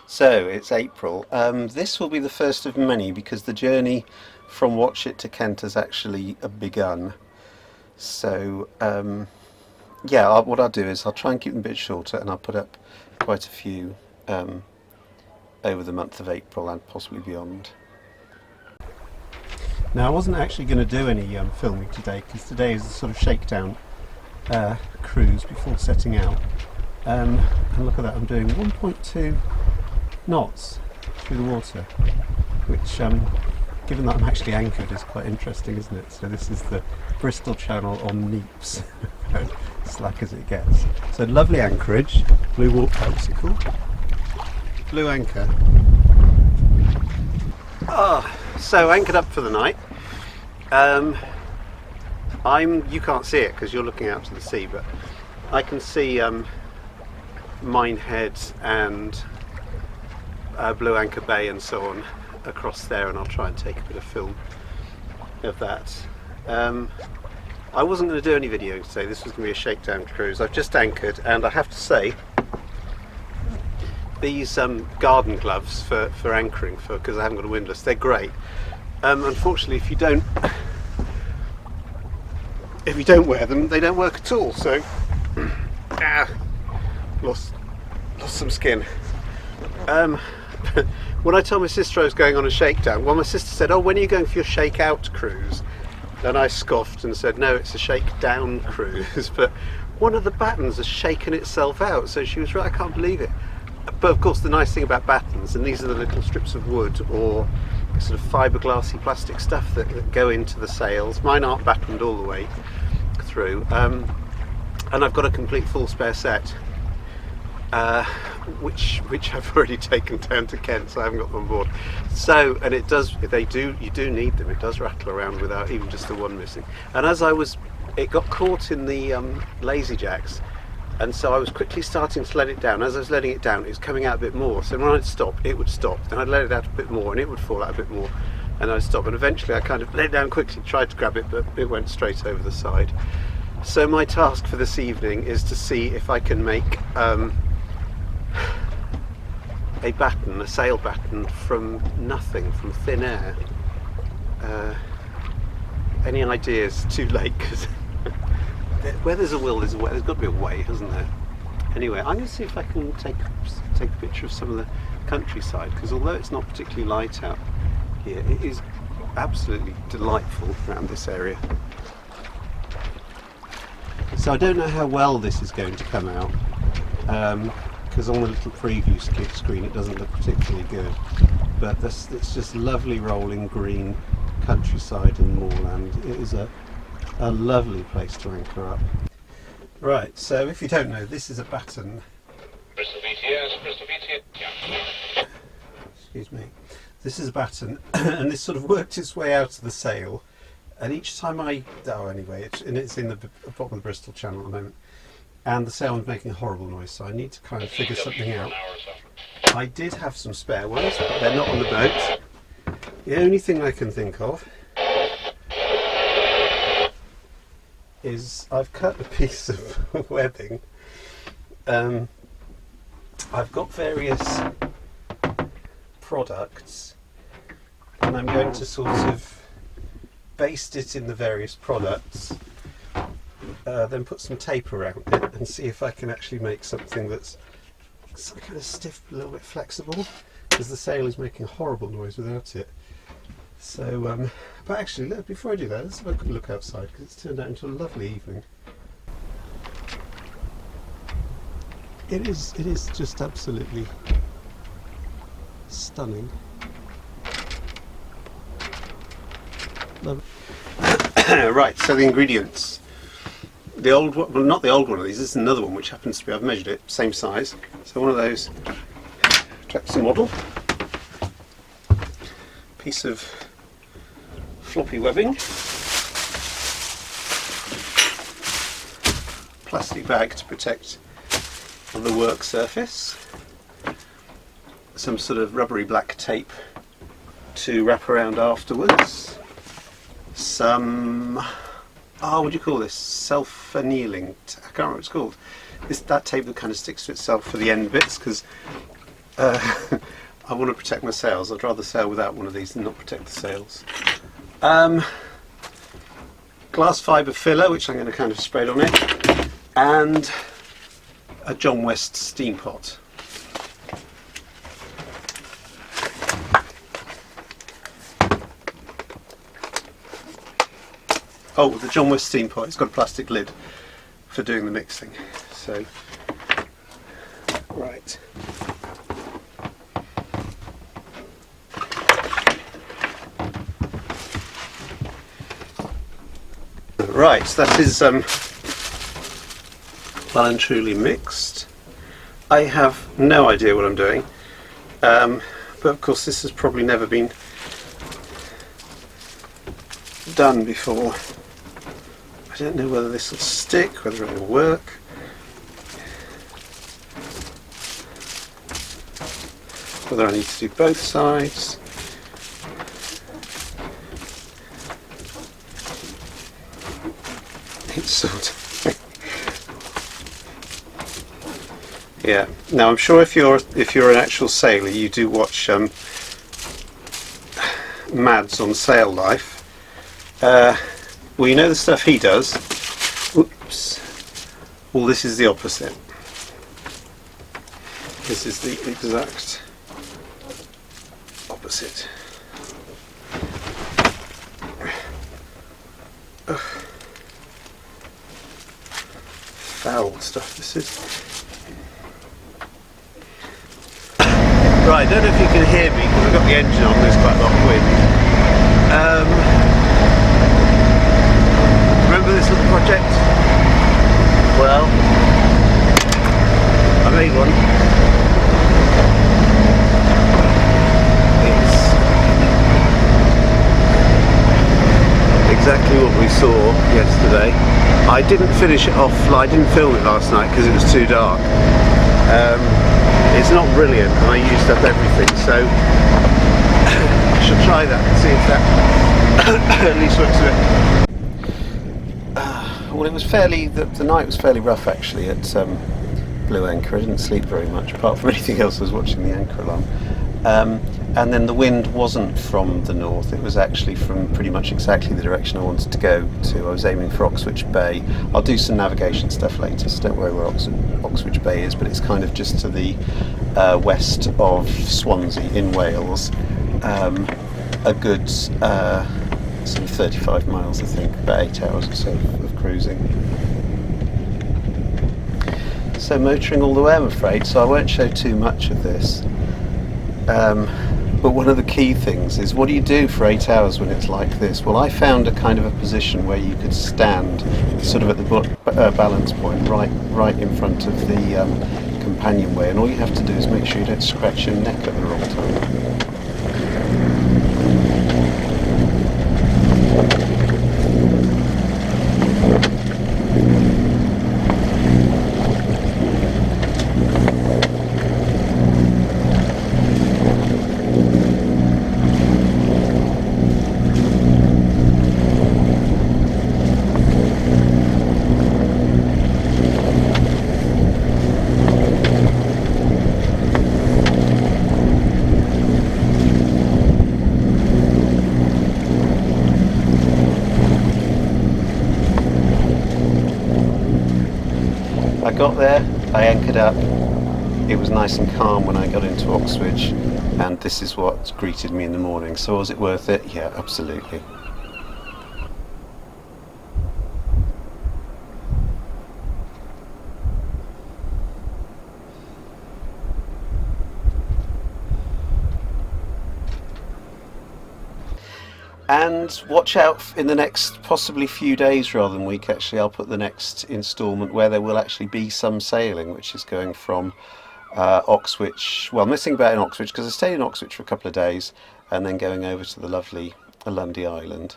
So it's April. This will be the first of many because the journey from Watchet to Kent has actually begun. So yeah, what I'll do is I'll try and keep them a bit shorter, and I'll put up quite a few over the month of April and possibly beyond. Now I wasn't actually going to do any filming today because today is a sort of shakedown cruise before setting out. And look at that, I'm doing 1.2 knots through the water, which given that I'm actually anchored is quite interesting, isn't it? So this is the Bristol Channel on Neeps, slack as it gets. So lovely anchorage, blue water, what's it called? Blue anchor. So anchored up for the night. You can't see it because you're looking out to the sea, but I can see Minehead and Blue Anchor Bay and so on across there, and I'll try and take a bit of film of that. I wasn't going to do any video today. This was going to be a shakedown cruise. I've just anchored, and I have to say these garden gloves for anchoring, because I haven't got a windlass, they're great. Unfortunately, if you don't wear them, they don't work at all. So lost some skin. When I told my sister I was going on a shakedown, well, my sister said, "Oh, when are you going for your shake-out cruise?" And I scoffed and said, "No, it's a shake-down cruise." But one of the battens has shaken itself out, so she was right. I can't believe it. But of course, the nice thing about battens, and these are the little strips of wood or sort of fiberglassy plastic stuff that go into the sails. Mine aren't battened all the way through, and I've got a complete full spare set. Which I've already taken down to Kent, so I haven't got them on board. So, and you do need them. It does rattle around without even just the one missing. And it got caught in the lazy jacks, and so I was quickly starting to let it down. As I was letting it down, it was coming out a bit more. So when I'd stop, it would stop. Then I'd let it out a bit more, and it would fall out a bit more, and I'd stop. And eventually, I kind of let it down quickly, tried to grab it, but it went straight over the side. So my task for this evening is to see if I can make a sail batten from nothing, from thin air. Any ideas? Too late, because where there's a will, there's a way. There's got to be a way, hasn't there? Anyway, I'm going to see if I can take a picture of some of the countryside, because although it's not particularly light out here, it is absolutely delightful around this area. So I don't know how well this is going to come out, because on the little preview screen it doesn't look particularly good, but it's just lovely rolling green countryside and moorland. It is a lovely place to anchor up. Right, so if you don't know, this is a batten. Excuse me. This is a batten, and this sort of worked its way out of the sail, and each time it's in the bottom of the Bristol Channel at the moment, and the sail is making a horrible noise, so I need to kind of figure something out. I did have some spare ones, but they're not on the boat. The only thing I can think of is I've cut a piece of webbing. I've got various products, and I'm going to sort of baste it in the various products, then put some tape around it and see if I can actually make something that's some kind of stiff, a little bit flexible, because the sail is making a horrible noise without it. So, but actually, before I do that, let's have a good look outside, because it's turned out into a lovely evening. It is just absolutely stunning. Right, so the ingredients. The old one, well, not the old one of these, this is another one which happens to be, I've measured it, same size. So one of those Traxxas model, piece of floppy webbing, plastic bag to protect the work surface, some sort of rubbery black tape to wrap around afterwards, some, what do you call this, self-annealing, I can't remember what it's called, that tape that kind of sticks to itself for the end bits, because I want to protect my sails. I'd rather sail without one of these than not protect the sails. Glass fibre filler, which I'm going to kind of spread on it, and a John West steam pot. Oh, the John West steam pot, it's got a plastic lid for doing the mixing. So, right. Right, that is well and truly mixed. I have no idea what I'm doing, but of course this has probably never been done before. I don't know whether this will stick, whether it will work. Whether I need to do both sides. It's sort of yeah. Now I'm sure if you're an actual sailor, you do watch Mads on Sail Life. Well, you know the stuff he does. Oops. Well, this is the opposite. This is the exact opposite. Ugh. Foul stuff this is. Right, I don't know if you can hear me because I've got the engine on, there's quite a lot of wind. Remember this little project? Well, I made one. It's exactly what we saw yesterday. I didn't finish it off, I didn't film it last night because it was too dark. It's not brilliant and I used up everything, so I should try that and see if that at least looks a bit. Well, it was the night was fairly rough actually at Blue Anchor. I didn't sleep very much, apart from anything else I was watching the anchor alarm. And then the wind wasn't from the north, it was actually from pretty much exactly the direction I wanted to go to. I was aiming for Oxwich Bay. I'll do some navigation stuff later, so don't worry where Oxwich Bay is, but it's kind of just to the west of Swansea in Wales. A good sort of 35 miles, I think, about 8 hours or so of cruising. So motoring all the way, I'm afraid, so I won't show too much of this. But one of the key things is, what do you do for 8 hours when it's like this? Well, I found a kind of a position where you could stand sort of at the balance point, right in front of the companionway, and all you have to do is make sure you don't scratch your neck at the wrong time. I got there, I anchored up, it was nice and calm when I got into Oxwich, and this is what greeted me in the morning. So was it worth it? Yeah, absolutely. And watch out in the next possibly few days rather than week. Actually, I'll put the next instalment where there will actually be some sailing, which is going from Oxwich, well, missing about in Oxwich because I stayed in Oxwich for a couple of days, and then going over to the lovely Lundy Island.